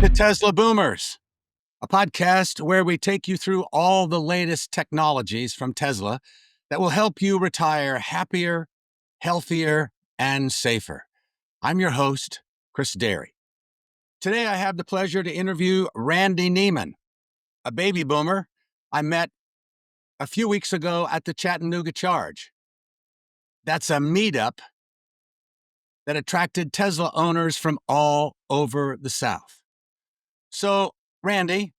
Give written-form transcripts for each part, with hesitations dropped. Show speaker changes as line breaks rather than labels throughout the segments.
to Tesla Boomers, a podcast where we take you through all the latest technologies from Tesla that will help you retire happier, healthier, and safer. I'm your host, Chris Derry. Today, I have the pleasure to interview Randel Neimann, a baby boomer I met a few weeks ago at the Chattanooga Charge. That's a meetup that attracted Tesla owners from all over the South. So, Randy,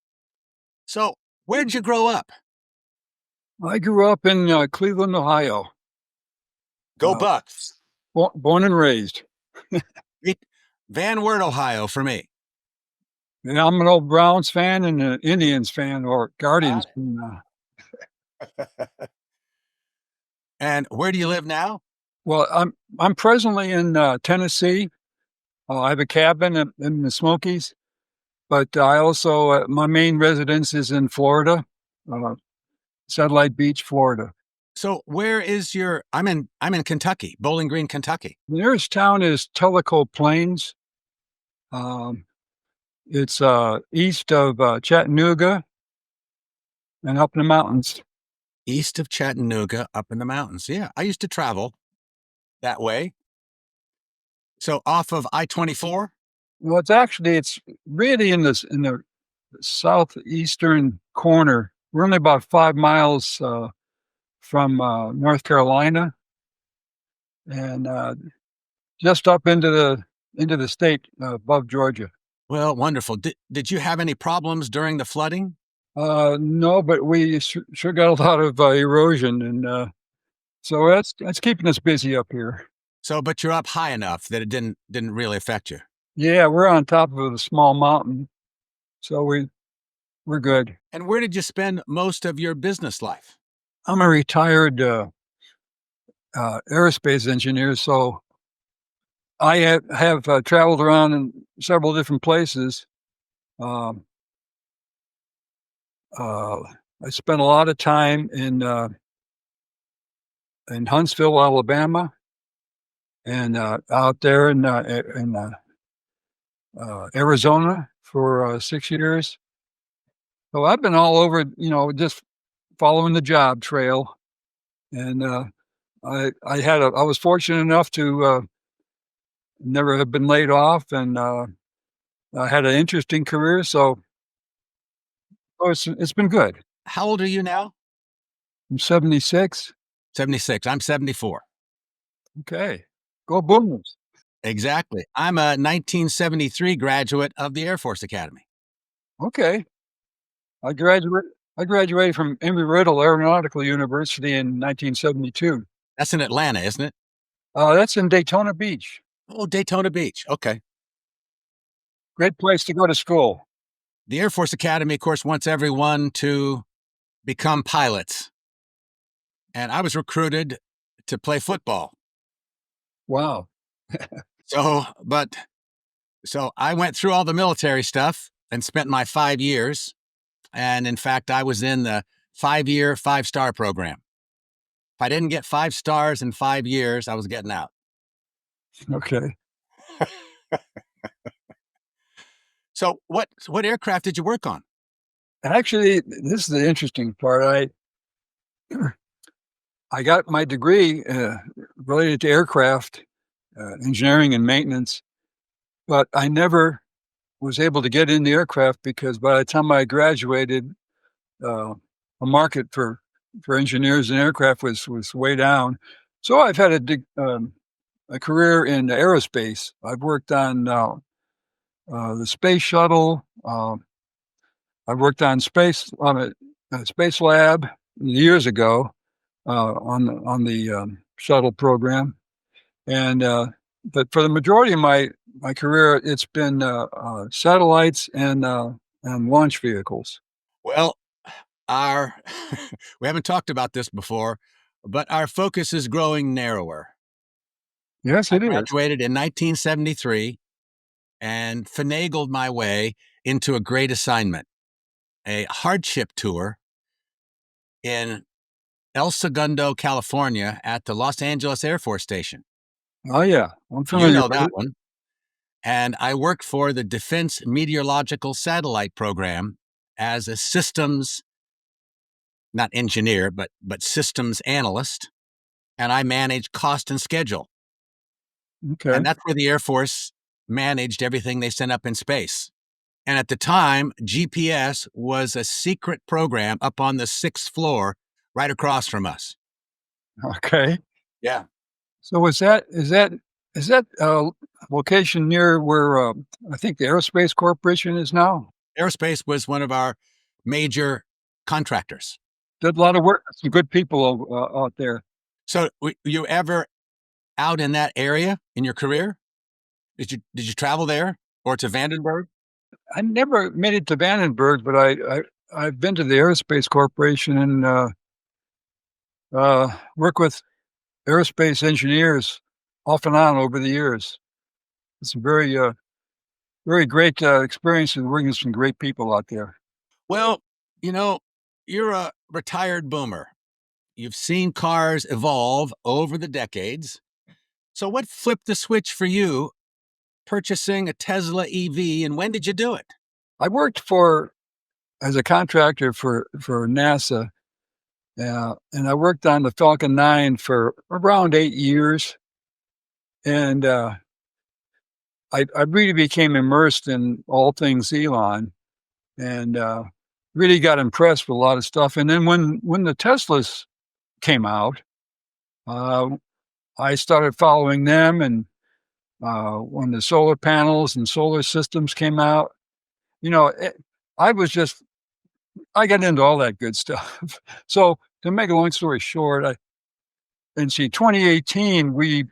where'd you grow up?
I grew up in Cleveland, Ohio.
Go Bucks.
Born and raised.
Van Wert, Ohio for me.
And I'm an old Browns fan and an Indians fan or Guardians fan.
And where do you live now?
Well, I'm presently in Tennessee. I have a cabin in the Smokies, but I also my main residence is in Florida, Satellite Beach, Florida.
So where is your? I'm in Kentucky, Bowling Green, Kentucky.
The nearest town is Tellico Plains. It's east of Chattanooga and up in the mountains.
East of Chattanooga, up in the mountains. Yeah, I used to travel that way. So off of I-24.
Well, it's really in the southeastern corner. We're only about 5 miles from North Carolina, and just up into the state above Georgia.
Well, wonderful. Did you have any problems during the flooding?
No, but we sure got a lot of erosion, and so that's keeping us busy up here.
So, but you're up high enough that it didn't really affect you.
Yeah, we're on top of a small mountain, so we're good.
And where did you spend most of your business life?
I'm a retired aerospace engineer, so I have traveled around in several different places. I spent a lot of time in Huntsville, Alabama, and out there in Arizona for 6 years. So I've been all over, just following the job trail. And I was fortunate enough to never have been laid off, and I had an interesting career. So it's been good.
How old are you now?
I'm 76.
76. I'm 74.
Okay. Go Boomers.
Exactly. I'm a 1973 graduate of the Air Force Academy.
Okay. I graduated from Embry-Riddle Aeronautical University in 1972.
That's in Atlanta, isn't it?
That's in Daytona Beach.
Oh, Daytona Beach. Okay.
Great place to go to school.
The Air Force Academy, of course, wants everyone to become pilots. And I was recruited to play football.
Wow.
So I went through all the military stuff and spent my 5 years. And in fact, I was in the 5-year, 5-star program. If I didn't get 5 stars in 5 years, I was getting out.
Okay.
So what aircraft did you work on?
Actually, this is the interesting part. I got my degree related to aircraft engineering and maintenance, but I never was able to get in the aircraft because by the time I graduated, a market for engineers and aircraft was way down. So I've had a career in aerospace. I've worked on the space shuttle. I've worked on a space lab years ago on the shuttle program, and but for the majority of my career, it's been satellites and launch vehicles.
Well, we haven't talked about this before, but our focus is growing narrower.
Yes,
I
it is.
graduated in 1973 and finagled my way into a great assignment, a hardship tour in El Segundo, California at the Los Angeles Air Force Station.
Oh, yeah. I'm
You
familiar
know
with
that
it.
one. and I worked for the Defense Meteorological Satellite Program as a systems, not engineer, but systems analyst, and I managed cost and schedule.
Okay.
And that's where the Air Force managed everything they sent up in space. And at the time, GPS was a secret program up on the 6th floor right across from us.
Okay.
Yeah.
So is that location near where I think the Aerospace Corporation is now?
Aerospace was one of our major contractors.
Did a lot of work. Some good people out there.
So, were you ever out in that area in your career? Did you travel there or to Vandenberg?
I never made it to Vandenberg, but I've been to the Aerospace Corporation and work with aerospace engineers off and on over the years. It's a very great experience and working with some great people out there.
Well, you know, you're a retired boomer. You've seen cars evolve over the decades. So, what flipped the switch for you purchasing a Tesla EV, and when did you do it?
I worked as a contractor for NASA, and I worked on the Falcon 9 for around 8 years, and I really became immersed in all things Elon, and really got impressed with a lot of stuff. And then when the Teslas came out, uh, I started following them, and when the solar panels and solar systems came out, you know, I was just I got into all that good stuff. So to make a long story short, 2018 we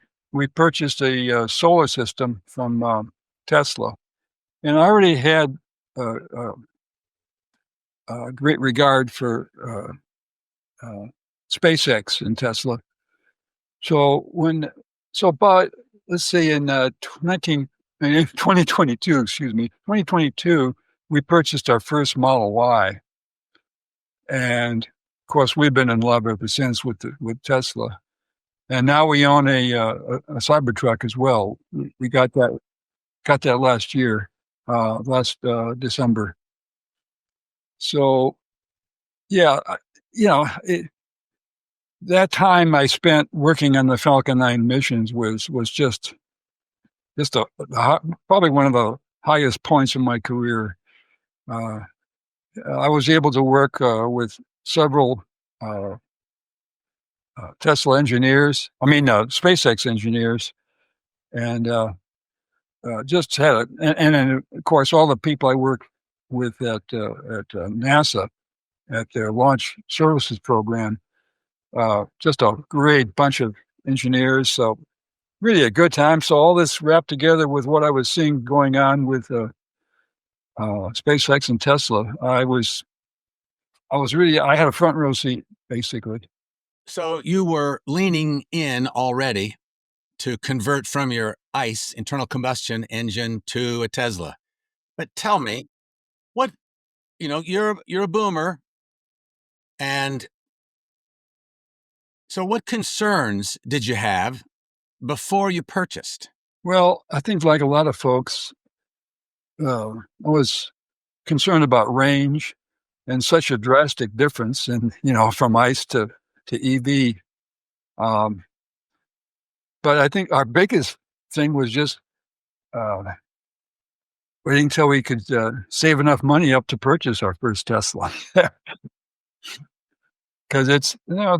purchased a solar system from Tesla, and I already had great regard for SpaceX and Tesla. So about let's say in 2022, excuse me, 2022, we purchased our first Model Y. And of course, we've been in love ever since with Tesla. And now we own a Cybertruck as well. We got that last year, last December. So yeah, that time I spent working on the Falcon 9 missions was just probably one of the highest points in my career. Uh, I was able to work with several Tesla engineers, SpaceX engineers, and just had it. And of course, all the people I worked with at NASA at their launch services program, just a great bunch of engineers. So really a good time. So all this wrapped together with what I was seeing going on with SpaceX and Tesla. I had a front row seat basically.
So, you were leaning in already to convert from your ICE, internal combustion engine, to a Tesla. But tell me, what, you're a boomer, and so what concerns did you have before you purchased?
Well, I think like a lot of folks, I was concerned about range and such a drastic difference, and from ICE to EV. Um, but I think our biggest thing was just uh, waiting until we could save enough money up to purchase our first Tesla, because it's they're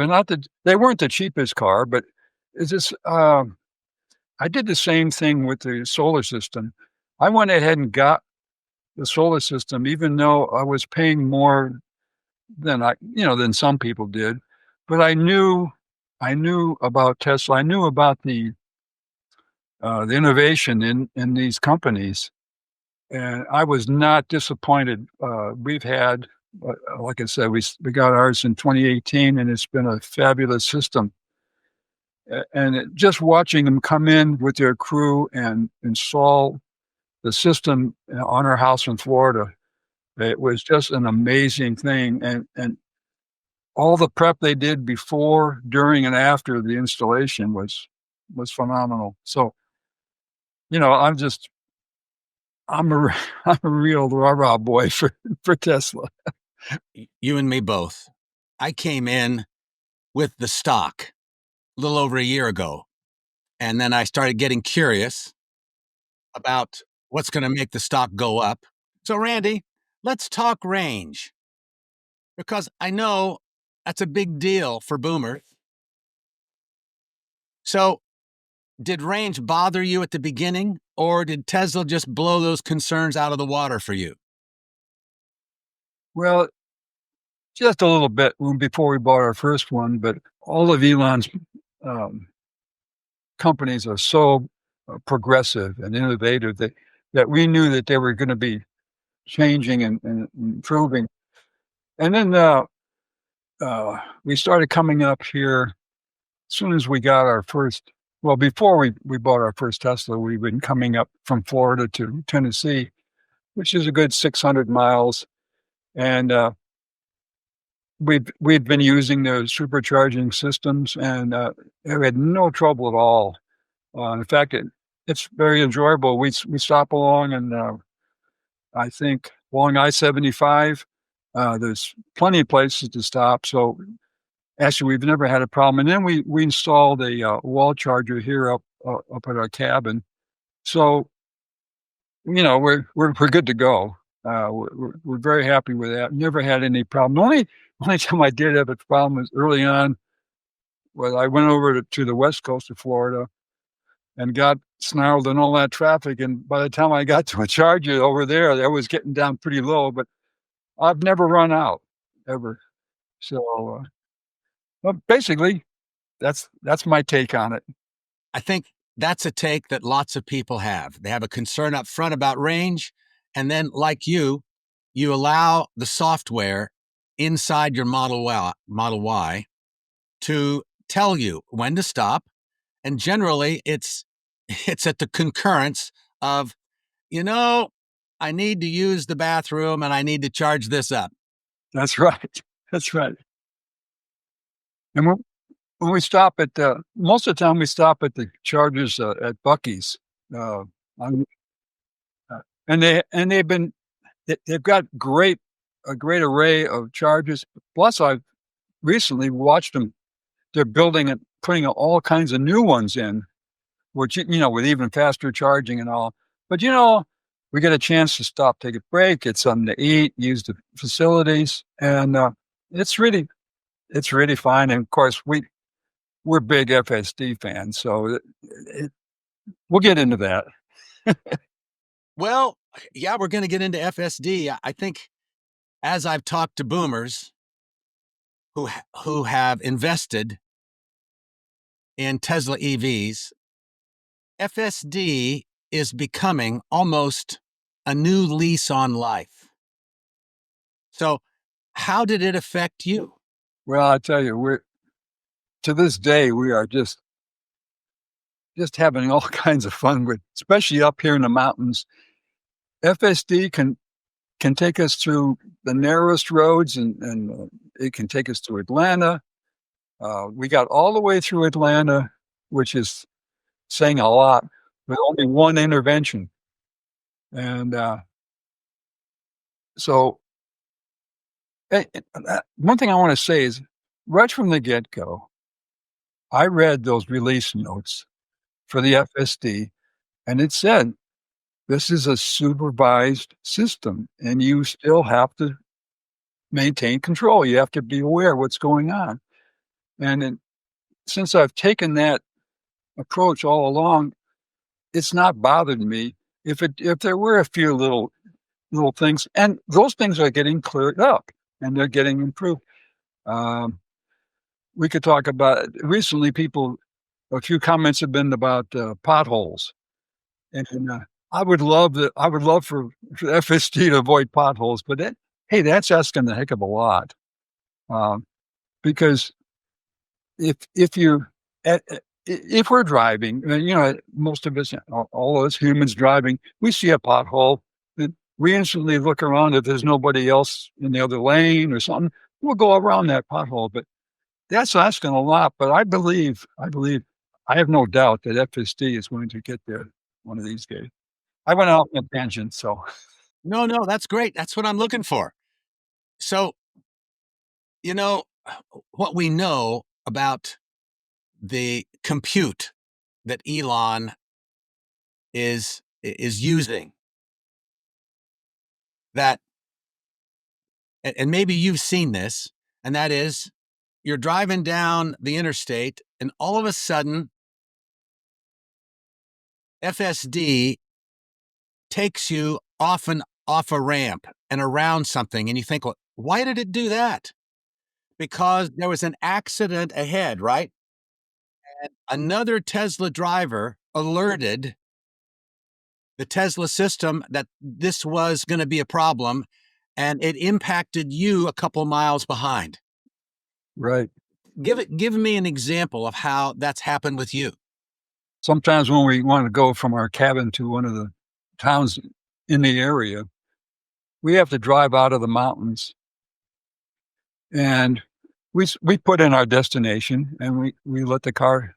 not they weren't the cheapest car, but it's just I did the same thing with the solar system. I went ahead and got the solar system, even though I was paying more than some people did. But I knew about Tesla. I knew about the innovation in these companies, and I was not disappointed. We've had, like I said, we got ours in 2018, and it's been a fabulous system. Just watching them come in with their crew and install the system on our house in Florida, it was just an amazing thing. And all the prep they did before, during, and after the installation was phenomenal. So I'm just I'm a I'm a real rah-rah boy for Tesla.
You and me both. I came in with the stock a little over a year ago, and then I started getting curious about what's going to make the stock go up. So, Randy, let's talk range because I know that's a big deal for boomers. So, did range bother you at the beginning, or did Tesla just blow those concerns out of the water for you?
Well, just a little bit before we bought our first one, but all of Elon's um, companies are so progressive and innovative that we knew that they were going to be changing and improving. And then we started coming up here as soon as we got our first. Well, before we bought our first Tesla, we've been coming up from Florida to Tennessee, which is a good 600 miles, and we've been using the supercharging systems, and have had no trouble at all. In fact, it's very enjoyable. We stop along, and I think along I-75, there's plenty of places to stop. So actually, we've never had a problem. And then we installed a wall charger here up at our cabin. So we're good to go. We're very happy with that. Never had any problem. The only time I did have a problem was early on when I went over to the west coast of Florida and got snarled in all that traffic. And by the time I got to a charger over there, I was getting down pretty low. But I've never run out ever. So, well, basically, that's my take on it.
I think that's a take that lots of people have. They have a concern up front about range, and then, like you allow the software inside your Model Y to tell you when to stop, and generally, it's at the concurrence of, I need to use the bathroom and I need to charge this up.
That's right. That's right. And when we stop at most of the time we stop at the chargers at Buc-ee's, on, and they've got a great array of chargers. Plus, I've recently watched them. They're building and putting all kinds of new ones in, which with even faster charging and all. But we get a chance to stop, take a break, get something to eat, use the facilities, and it's really fine. And of course, we're big FSD fans, so we'll get into that.
Well, yeah, we're going to get into FSD. I think as I've talked to boomers who have invested in Tesla EVs, FSD is becoming almost a new lease on life. So, how did it affect you?
Well, I tell you, to this day we are just having all kinds of fun with, especially up here in the mountains. FSD can take us through the narrowest roads, and it can take us to Atlanta. We got all the way through Atlanta, which is saying a lot, with only one intervention. And so one thing I want to say is, right from the get-go, I read those release notes for the FSD, and it said, this is a supervised system, and you still have to maintain control. You have to be aware of what's going on. And since I've taken that approach all along, it's not bothered me. If there were a few little things, and those things are getting cleared up and they're getting improved. We could talk about recently. A few comments have been about potholes, and I would love for FSD to avoid potholes, but hey, that's asking a heck of a lot, because if we're driving, most of us, all of us humans driving, we see a pothole, we instantly look around. If there's nobody else in the other lane or something, we'll go around that pothole. But that's asking a lot. But I have no doubt that FSD is going to get there one of these days. I went off on a tangent, so
No, that's great. That's what I'm looking for. So, you know, what we know about the compute that Elon is using, that and maybe you've seen this, and that is you're driving down the interstate and all of a sudden FSD takes you off a ramp and around something, and you think, well, why did it do that? Because there was an accident ahead, right? Another Tesla driver alerted the Tesla system that this was going to be a problem, and it impacted you a couple miles behind.
right.
Give me an example of how that's happened with you.
Sometimes when we want to go from our cabin to one of the towns in the area, we have to drive out of the mountains, and we put in our destination, and we let the car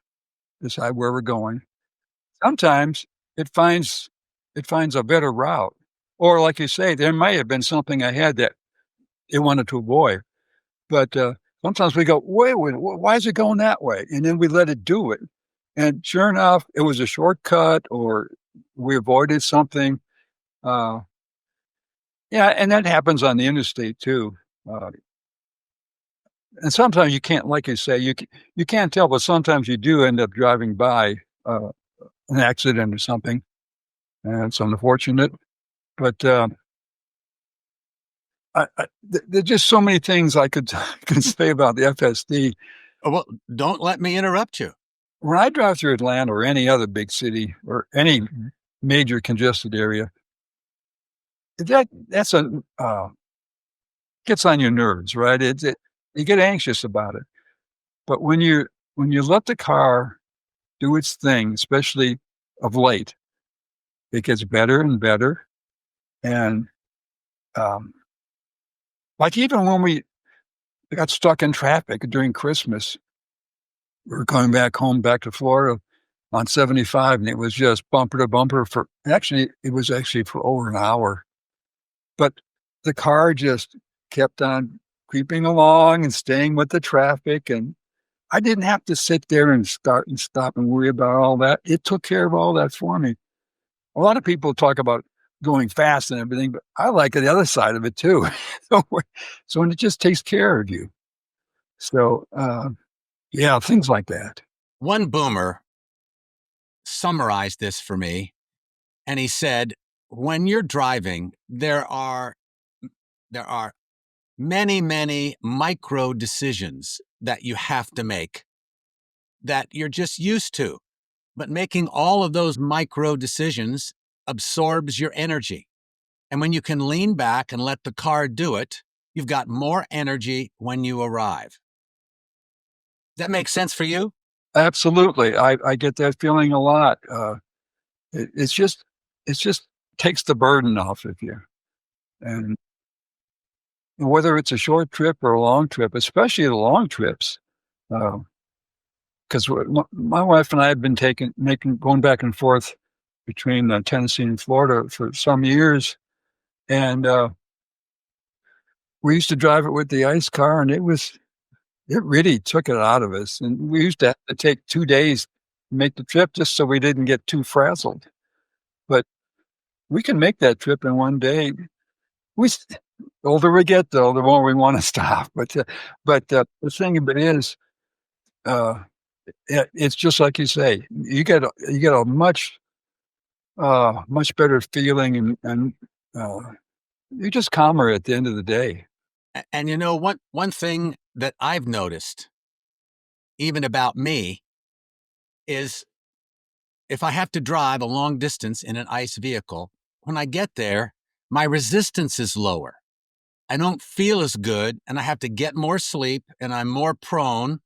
decide where we're going. Sometimes it finds a better route, or like you say, there might have been something ahead that it wanted to avoid. But sometimes we go, wait, why is it going that way? And then we let it do it. And sure enough, it was a shortcut, or we avoided something. Uh, yeah, and that happens on the interstate too. Uh, and sometimes you can't, like you say, you can't tell, but sometimes you do end up driving by an accident or something, and it's unfortunate. But there's just so many things I could could say about the FSD.
Oh, well, don't let me interrupt you.
When I drive through Atlanta or any other big city or any major congested area, that's a gets on your nerves, right? You get anxious about it. But when you let the car do its thing, especially of late, it gets better and better. And um, like even when we got stuck in traffic during Christmas, we were going back home, back to Florida on 75, and it was just bumper to bumper it was actually for over an hour. But the car just kept on creeping along and staying with the traffic. And I didn't have to sit there and start and stop and worry about all that. It took care of all that for me. A lot of people talk about going fast and everything, but I like the other side of it too. So when it just takes care of you. So, yeah, things like that.
One boomer summarized this for me, and he said, when you're driving, there are many micro decisions that you have to make that you're just used to. But making all of those micro decisions absorbs your energy. And when you can lean back and let the car do it, you've got more energy when you arrive. Does that make sense for you?
Absolutely. I get that feeling a lot. It's just takes the burden off of you. And whether it's a short trip or a long trip, especially the long trips, because my wife and I have been going back and forth between Tennessee and Florida for some years, and we used to drive it with the ice car, and it really took it out of us, and we used to have to take 2 days to make the trip just so we didn't get too frazzled. But we can make that trip in one day. The older we get, though, the more we want to stop. But the thing of it is, uh, it's just like you say. You get a much better feeling, and you're just calmer at the end of the day.
And you know, one thing that I've noticed, even about me, is if I have to drive a long distance in an ICE vehicle, when I get there, my resistance is lower. I don't feel as good, and I have to get more sleep, and I'm more prone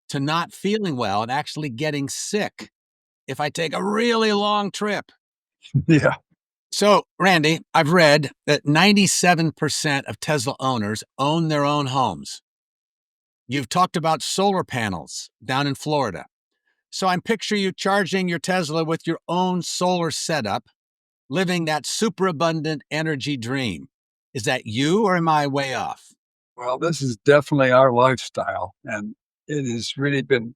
to not feeling well and actually getting sick if I take a really long trip.
Yeah,
So, Randy, I've read that 97% of Tesla owners own their own homes. You've talked about solar panels down in Florida. So I'm picturing you charging your Tesla with your own solar setup, living that superabundant energy dream. Is that you, or am I way off?
Well, this is definitely our lifestyle, and it has really been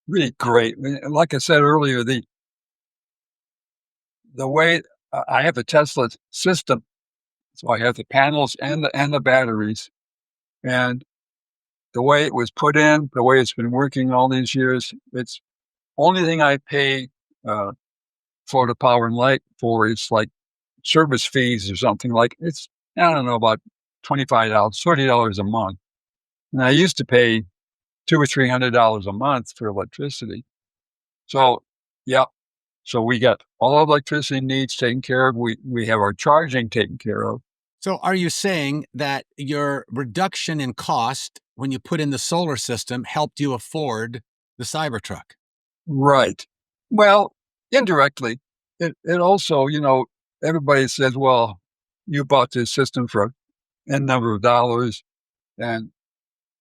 really great. And like I said earlier, the way I have a Tesla system, so I have the panels and the batteries, and the way it was put in, the way it's been working all these years, it's only thing I pay Florida Power and Light for is like service fees or something. Like it's, I don't know, about $25, $30 a month. And I used to pay $200 or $300 a month for electricity. So, yeah. So we got all our electricity needs taken care of. We have our charging taken care of.
So are you saying that your reduction in cost when you put in the solar system helped you afford the Cybertruck?
Right. Well, indirectly, it also, everybody says, well, you bought this system for N number of dollars. And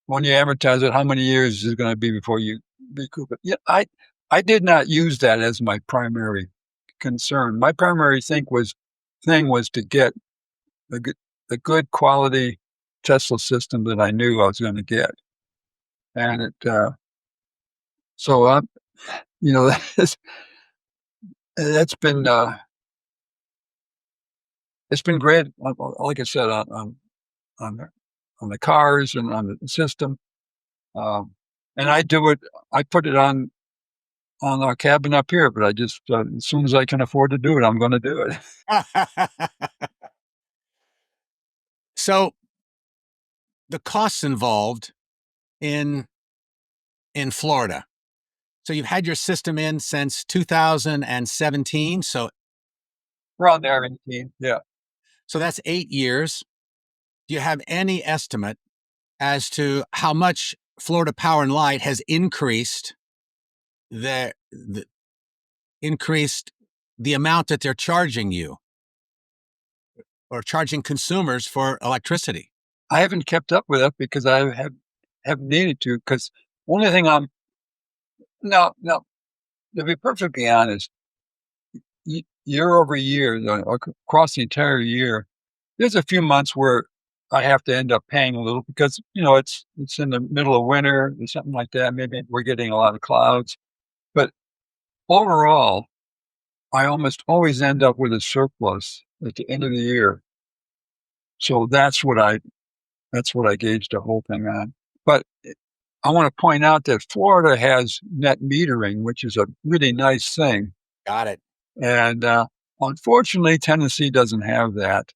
when you amortize it, how many years is it going to be before you recoup it? Yeah, I did not use that as my primary concern. My primary thing was to get a good quality Tesla system that I knew I was going to get. And so I'm, that's, that's been, it's been great. Like I said, on on the cars and on the system. And I put it on our cabin up here, but I just, as soon as I can afford to do it, I'm going to do it.
So the costs involved in Florida. So you've had your system in since 2017.
Around there, yeah.
So that's 8 years. Do you have any estimate as to how much Florida Power and Light has increased the increased the amount that they're charging you or charging consumers for electricity?
I haven't kept up with it because I have needed to. Because only thing I'm no, no. To be perfectly honest, year over year, across the entire year, there's a few months where I have to end up paying a little because it's in the middle of winter or something like that. Maybe we're getting a lot of clouds, but overall, I almost always end up with a surplus at the end of the year. So that's what I gauge the whole thing on. But I want to point out that Florida has net metering, which is a really nice thing.
Got it.
And unfortunately, Tennessee doesn't have that.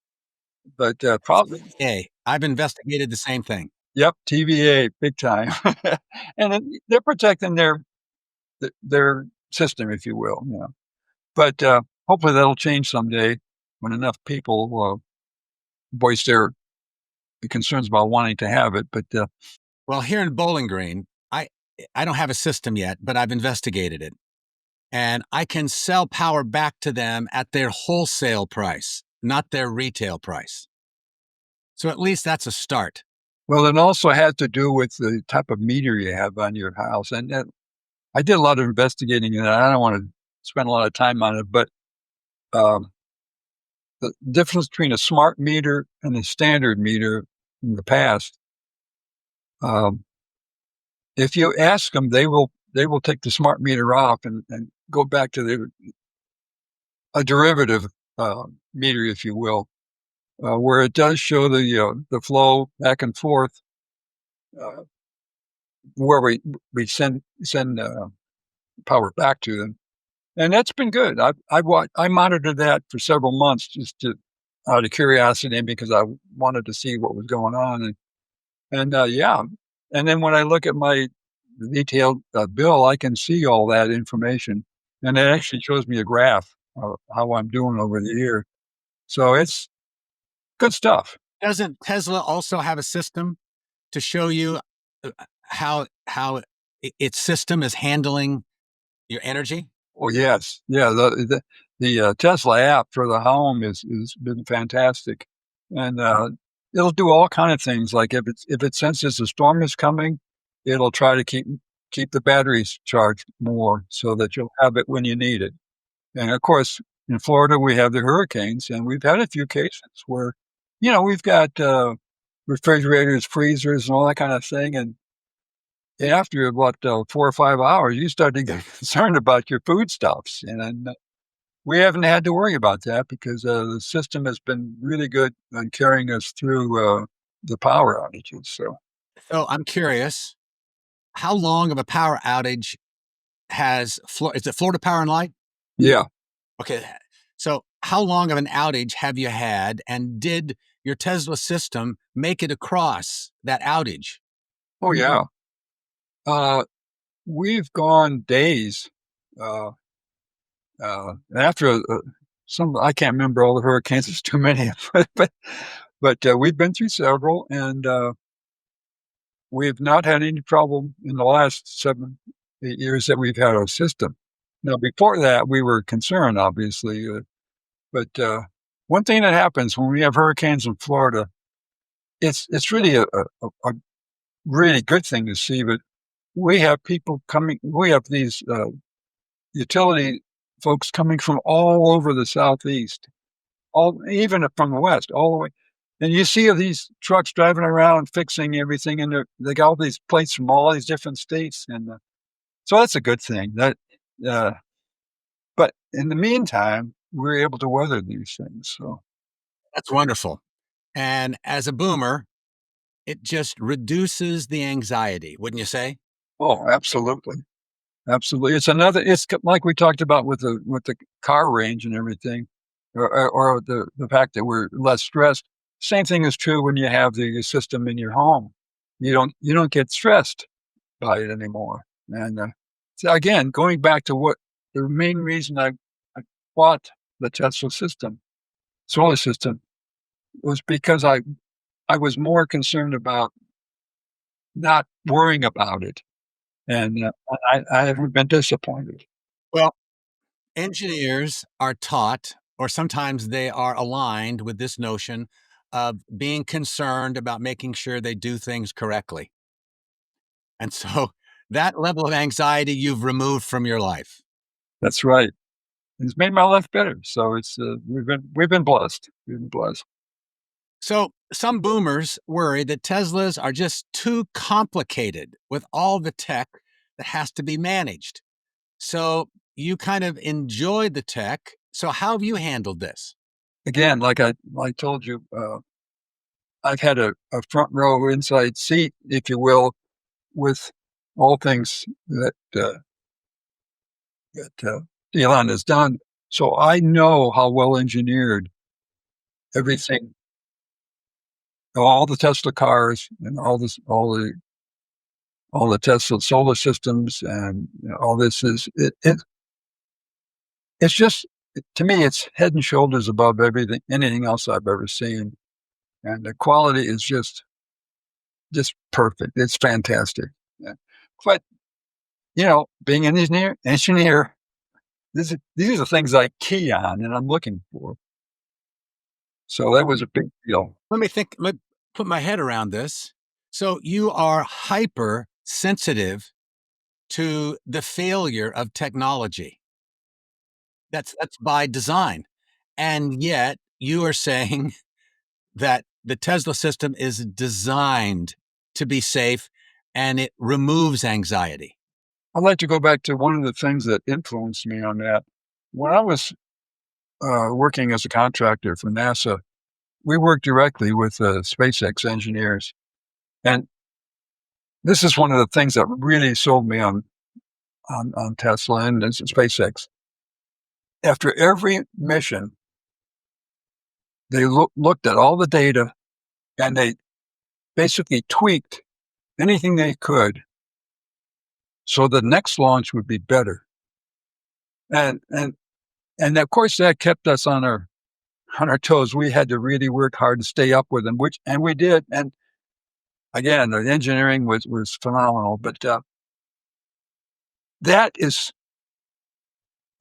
But probably,
Hey, I've investigated the same thing.
yep, TVA, big time. And they're protecting their system, if you will. But hopefully that'll change someday when enough people voice their concerns about wanting to have it. But
Well, here in Bowling Green, I don't have a system yet, but I've investigated it. And I can sell power back to them at their wholesale price, not their retail price. So at least that's a start.
well, it also has to do with the type of meter you have on your house. And I did a lot of investigating in that. I don't want to spend a lot of time on it, but um, the difference between a smart meter and a standard meter in the past, um, if you ask them, they will take the smart meter off and go back to a derivative meter, if you will, where it does show the flow back and forth, uh, where we send power back to them, and that's been good. I monitored that for several months just out of curiosity because I wanted to see what was going on, and yeah, and then when I look at my detailed bill, I can see all that information, and it actually shows me a graph of how I'm doing over the year. So it's good stuff.
Doesn't Tesla also have a system to show you how its system is handling your energy?
Oh yes, yeah. The Tesla app for the home is been fantastic, and it'll do all kind of things. Like if it senses a storm is coming, it'll try to keep the batteries charged more so that you'll have it when you need it. And of course, in Florida, we have the hurricanes, and we've had a few cases where, we've got refrigerators, freezers, and all that kind of thing. And after about 4 or 5 hours, you start to get concerned about your foodstuffs. And then we haven't had to worry about that because the system has been really good on carrying us through the power outages.
So I'm curious, how long of a power outage is it Florida Power and Light?
Yeah.
Okay. So how long of an outage have you had, and did your Tesla system make it across that outage?
Oh, yeah. We've gone days uh, after some. I can't remember all the hurricanes. There's too many, but we've been through several, and we've not had any problem in the last 7, 8 years that we've had our system. Now, before that, we were concerned, obviously, but one thing that happens when we have hurricanes in Florida, it's really a really good thing to see. But we have people coming. We have these utility folks coming from all over the Southeast, even from the West, all the way. And you see these trucks driving around fixing everything, and they got all these plates from all these different states, and so that's a good thing. Uh, but in the meantime, we're able to weather these things. So,
That's wonderful. And as a boomer, it just reduces the anxiety, wouldn't you say?
oh, absolutely, absolutely. It's like we talked about with the car range and everything, or the fact that we're less stressed. Same thing is true when you have the system in your home. You don't get stressed by it anymore. And so again, going back to what the main reason I bought the Tesla solar system, was because I was more concerned about not worrying about it, and I haven't been disappointed.
Well, engineers are taught, or sometimes they are aligned with this notion of being concerned about making sure they do things correctly. And so that level of anxiety you've removed from your life.
That's right. It's made my life better. So it's we've been blessed. We've been blessed.
So some boomers worry that Teslas are just too complicated with all the tech that has to be managed. So you kind of enjoy the tech. So how have you handled this?
Again, like I told you, I've had a front row inside seat, if you will, with all things that Elon has done. So I know how well engineered everything, all the Tesla cars, and all the Tesla solar systems, and all this is it's just, to me, it's head and shoulders above anything else I've ever seen, and the quality is just perfect. It's fantastic. Yeah. But being an engineer, these are things I key on and I'm looking for. So that was a big deal.
Let me think, let put my head around this. So you are hyper sensitive to the failure of technology. That's by design. And yet you are saying that the Tesla system is designed to be safe and it removes anxiety.
I'd like to go back to one of the things that influenced me on that. When I was working as a contractor for NASA, we worked directly with SpaceX engineers. And this is one of the things that really sold me on Tesla and SpaceX. After every mission, they looked at all the data, and they basically tweaked anything they could so the next launch would be better. And of course that kept us on our toes. We had to really work hard to stay up with them, and we did. And again, the engineering was phenomenal. But that is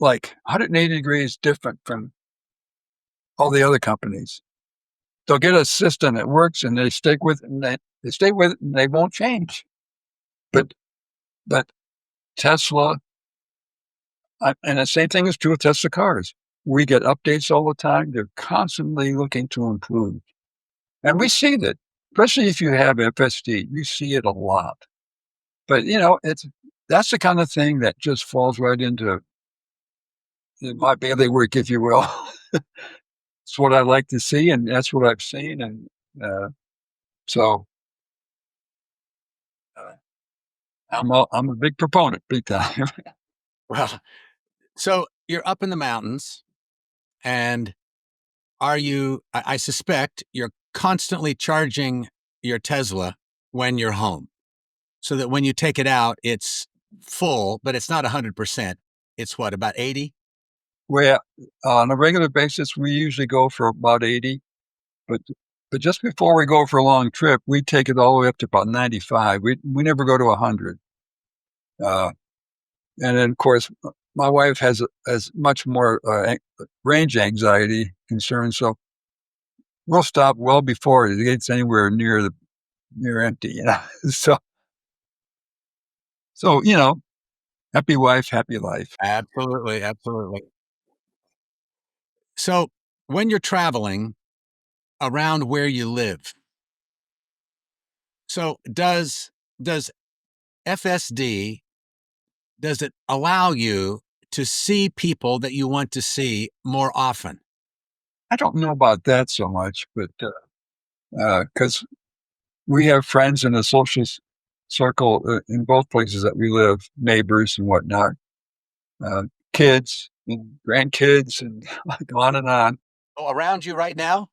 like 180 degrees different from all the other companies. They'll get a system that works, and they stick with it, and they stay with it, and they won't change. But Tesla, and the same thing is true with Tesla cars. We get updates all the time. They're constantly looking to improve. And we see that, especially if you have FSD, you see it a lot. But, that's the kind of thing that just falls right into my daily work, if you will. It's what I like to see, and that's what I've seen. And so uh, I'm a big proponent, big time.
Well, so you're up in the mountains, and I suspect you're constantly charging your Tesla when you're home, so that when you take it out, it's full, but it's not 100%. It's what, about 80?
Where on a regular basis, we usually go for about 80, but just before we go for a long trip, we take it all the way up to about 95. We never go to 100. Uh, and then, of course, my wife has much more range anxiety concerns, so we'll stop well before it gets anywhere near empty. So happy wife, happy life.
Absolutely, absolutely. So when you're traveling around where you live, so does FSD, does it allow you to see people that you want to see more often?
I don't know about that so much, but because we have friends in a social circle in both places that we live, neighbors and whatnot, uh, kids and grandkids, and like on and on.
Oh, around you right now?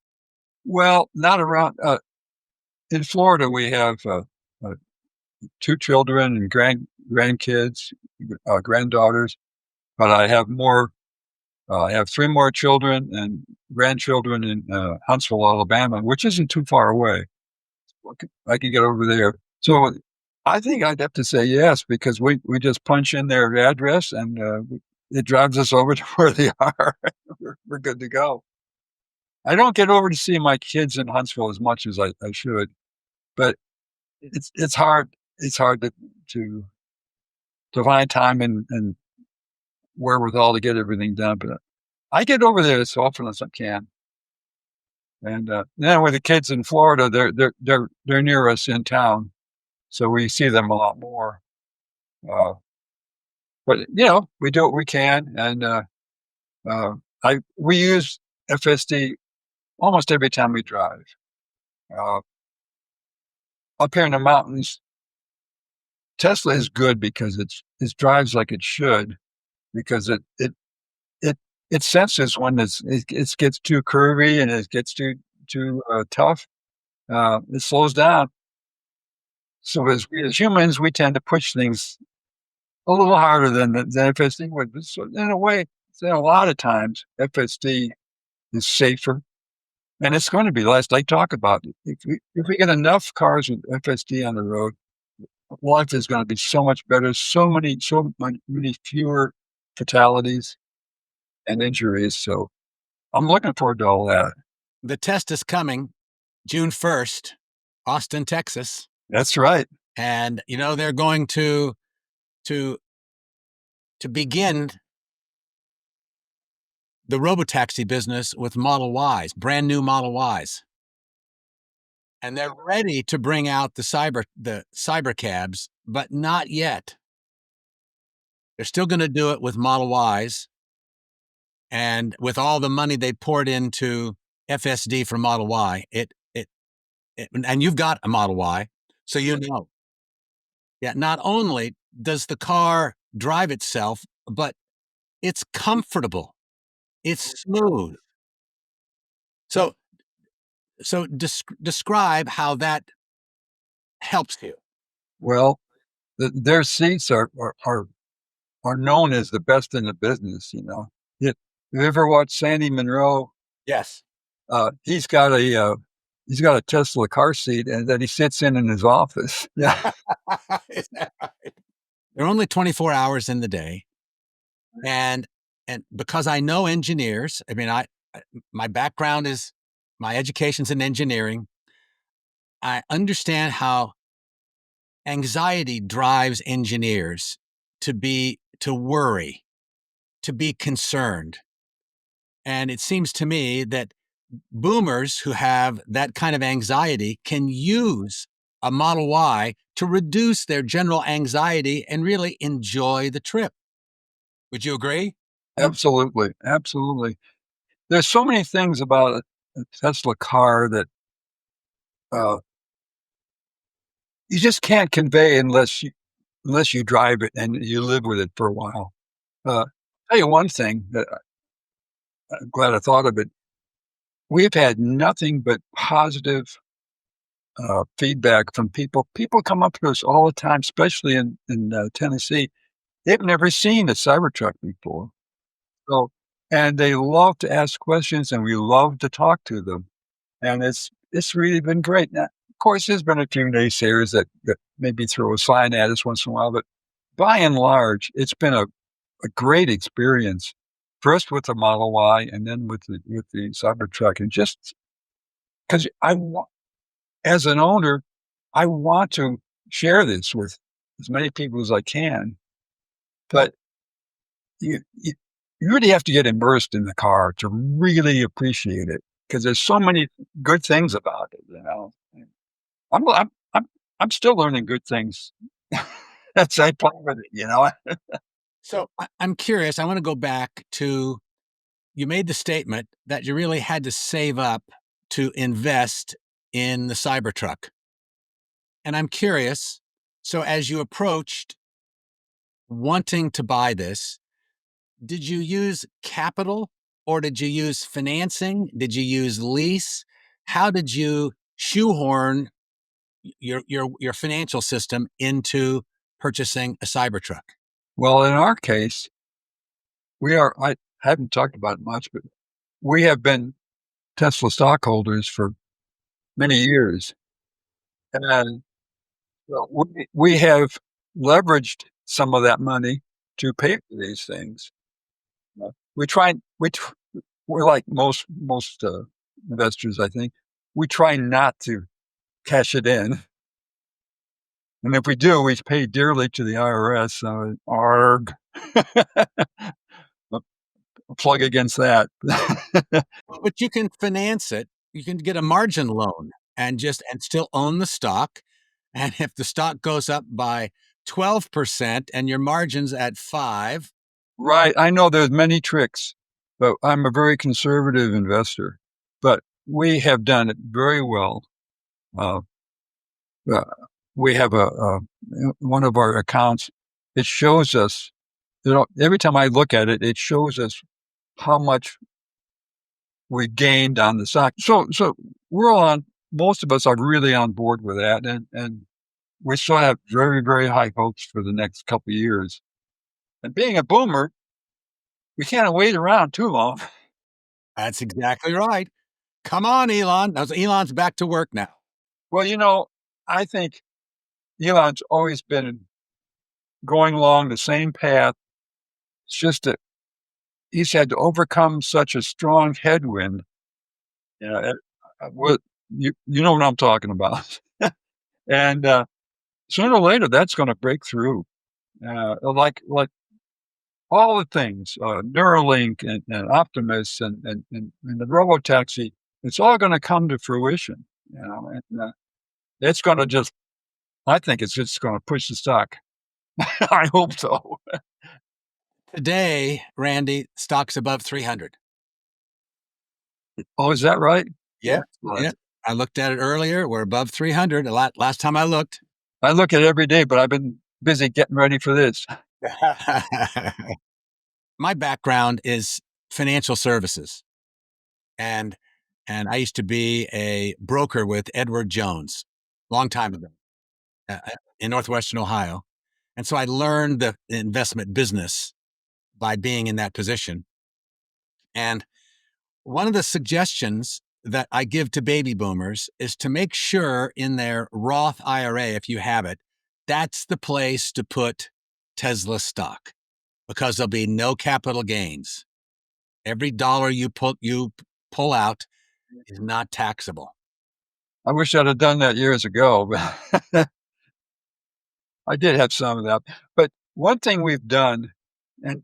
Well, not around. In Florida, we have uh, two children and grandkids, granddaughters. But I have more. I have three more children and grandchildren in Huntsville, Alabama, which isn't too far away. I can get over there. So I think I'd have to say yes, because we just punch in their address and it drives us over to where they are. We're good to go. I don't get over to see my kids in Huntsville as much as I should, but it's hard. It's hard to find time and wherewithal to get everything done. But I get over there as often as I can. And then with the kids in Florida, they're near us in town, so we see them a lot more. Uh, but we do what we can, and we use FSD almost every time we drive. Uh, Up here in the mountains, Tesla is good because it drives like it should, because it it senses when it gets too curvy and it gets too tough. It slows down. So as humans, we tend to push things a little harder than FSD would. But so in a way, a lot of times FSD is safer, and it's going to be less. Like talk about it. If we get enough cars with FSD on the road, life is going to be so much better. So many fewer fatalities and injuries. So I'm looking forward to all that.
The test is coming June 1st, Austin, Texas.
That's right.
And they're going to begin the robotaxi business with Model Ys, brand new Model Ys. And they're ready to bring out the cyber cabs, but not yet. They're still going to do it with Model Ys, and with all the money they poured into FSD for Model Y, and you've got a Model Y, so Yeah, not only does the car drive itself, but it's comfortable. It's smooth. So describe how that helps you.
Well, their seats are known as the best in the business. You you ever watch Sandy Monroe?
Yes.
He's got a Tesla car seat, and that he sits in his office. Yeah.
Is that right? They're only 24 hours in the day. And because I know engineers, I mean, my background is, my education's in engineering. I understand how anxiety drives engineers to worry, to be concerned. And it seems to me that boomers who have that kind of anxiety can use a Model Y to reduce their general anxiety and really enjoy the trip. Would you agree?
Absolutely, absolutely. There's so many things about a Tesla car that, uh, you just can't convey unless you drive it and you live with it for a while. Tell you one thing that I'm glad I thought of it. We've had nothing but positive, feedback from people. People come up to us all the time, especially in Tennessee. They've never seen a Cybertruck before. So and they love to ask questions, and we love to talk to them, and it's really been great. Now, of course, there's been a few naysayers that maybe throw a sign at us once in a while, but by and large, it's been a great experience. First with the Model Y and then with the Cybertruck, and just because as an owner, I want to share this with as many people as I can, but you you really have to get immersed in the car to really appreciate it because there's so many good things about it, you know? I'm I'm I'm I'm still learning good things as I play with it, you know?
So I'm curious. I want to go back to you made the statement that you really had to save up to invest in the Cybertruck. And I'm curious. So as you approached wanting to buy this, did you use capital or did you use financing? Did you use lease? How did you shoehorn your financial system into purchasing a Cybertruck?
Well, in our case, I haven't talked about it much, but we have been Tesla stockholders for many years, and well, we have leveraged some of that money to pay for these things. We try we tr we're like most, investors, I think. We try not to cash it in, and if we do, we pay dearly to the IRS, so arg. A plug against that.
But you can finance it. You can get a margin loan and still own the stock. And if the stock goes up by 12% and your margin's at 5,
Right, I know there's many tricks, but I'm a very conservative investor, but we have done it very well. Uh, uh, we have one of our accounts, it shows us, you know, every time I look at it, it shows us how much we gained on the stock. So we're on most of us are really on board with that, and we still have very, very high hopes for the next couple of years. And being a boomer, we can't wait around too long.
that's exactly right. Come on, Elon. Now, Elon's back to work now.
Well, you know, I think Elon's always been going along the same path. It's just that he's had to overcome such a strong headwind. You know, what you know what I'm talking about. And sooner or later, that's going to break through. Like all the things, Neuralink and Optimus and the robotaxi, it's all going to come to fruition. You know, and it's going to just. I think it's just going to push the stock. I hope so.
Today, Randy, stock's above 300.
Oh, is that right?
Yeah. Yeah.
Excellent.
I looked at it earlier. We're above 300 a lot last time I looked.
I look at it every day, but I've been busy getting ready for this.
My background is financial services, and I used to be a broker with Edward Jones long time ago in Northwestern Ohio, and so I learned the investment business by being in that position. And one of the suggestions that I give to baby boomers is to make sure in their Roth IRA, if you have it, that's the place to put Tesla stock because there'll be no capital gains. Every dollar you pull out is not taxable.
I wish I'd have done that years ago, but I did have some of that. But One thing we've done, and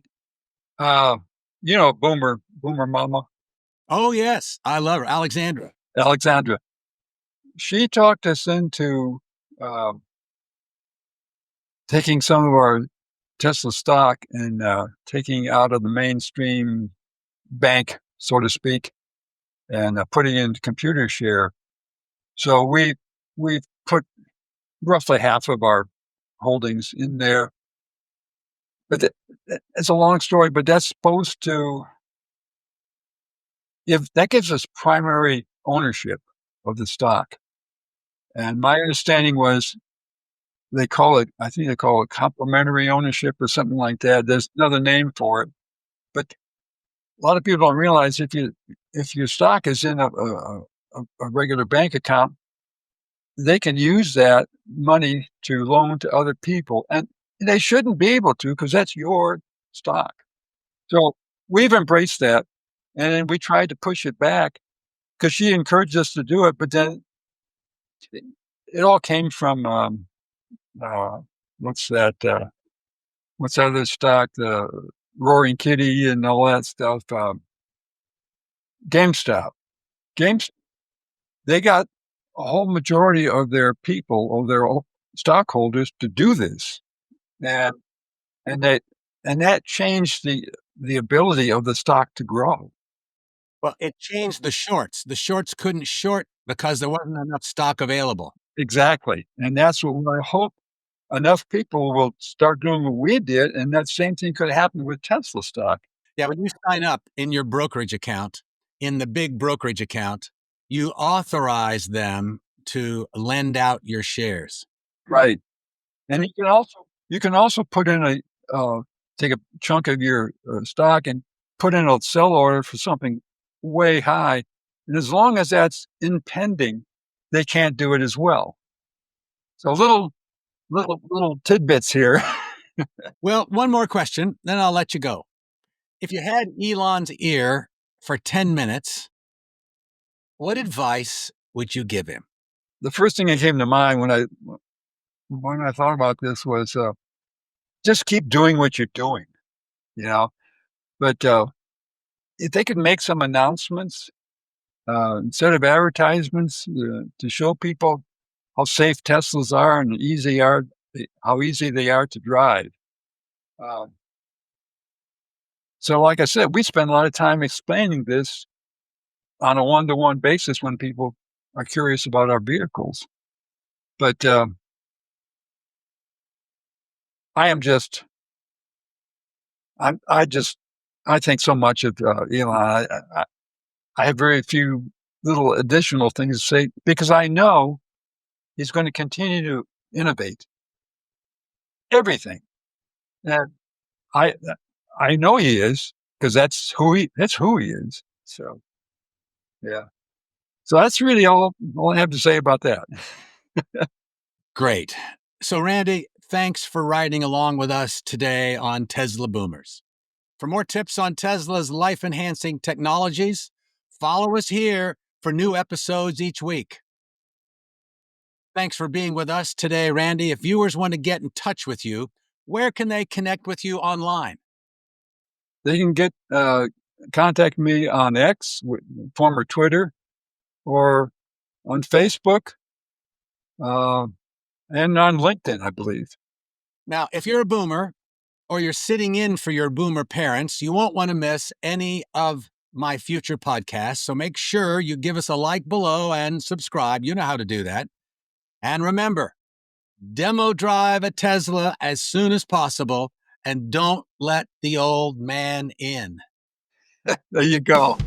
Boomer Mama,
Oh, yes. I love her. Alexandra.
Alexandra, she talked us into um, taking some of our Tesla stock and taking out of the mainstream bank, so to speak, and putting it into computer share. So we've put roughly half of our holdings in there. But it's a long story, but that's supposed to, if that gives us primary ownership of the stock. And my understanding was I think they call it complementary ownership or something like that. There's another name for it. But a lot of people don't realize if your stock is in a regular bank account, they can use that money to loan to other people, and they shouldn't be able to because that's your stock. So we've embraced that, and then we tried to push it back because she encouraged us to do it, but then it all came from uh, what's that? What's that other stock? The Roaring Kitty and all that stuff. GameStop. Games. They got a whole majority of their people, of their stockholders, to do this, and and that and that changed the ability of the stock to grow.
Well, it changed the shorts. The shorts couldn't short because there wasn't enough stock available.
Exactly, and that's what I hope enough people will start doing what we did, and that same thing could happen with Tesla stock.
Yeah, when you sign up in your brokerage account, in the big brokerage account, you authorize them to lend out your shares.
Right. And you can also put in take a chunk of your stock and put in a sell order for something way high, and as long as that's impending, they can't do it as well. So little tidbits here.
Well, one more question, then I'll let you go. If you had Elon's ear for 10 minutes, what advice would you give him?
The first thing that came to mind when I thought about this was just keep doing what you're doing, you know. But if they could make some announcements instead of advertisements to show people how safe Teslas are and how easy they are to drive. Uh, so, like I said, we spend a lot of time explaining this on a one-to-one basis when people are curious about our vehicles. But I am just, I just, I think so much of Elon. I have very few little additional things to say because I know he's going to continue to innovate everything. And I I know he is because that's who he is. So yeah. So that's really all I have to say about that.
Great. So, Randy, thanks for riding along with us today on Tesla Boomers. For more tips on Tesla's life enhancing technologies, follow us here for new episodes each week. Thanks for being with us today, Randy. If viewers want to get in touch with you, where can they connect with you online?
They can contact me on X, former Twitter, or on Facebook, uh, and on LinkedIn, I believe.
Now, if you're a boomer or you're sitting in for your boomer parents, you won't want to miss any of my future podcasts. So make sure you give us a like below and subscribe. You know how to do that. And remember, demo drive a Tesla as soon as possible and don't let the old man in.
There you go.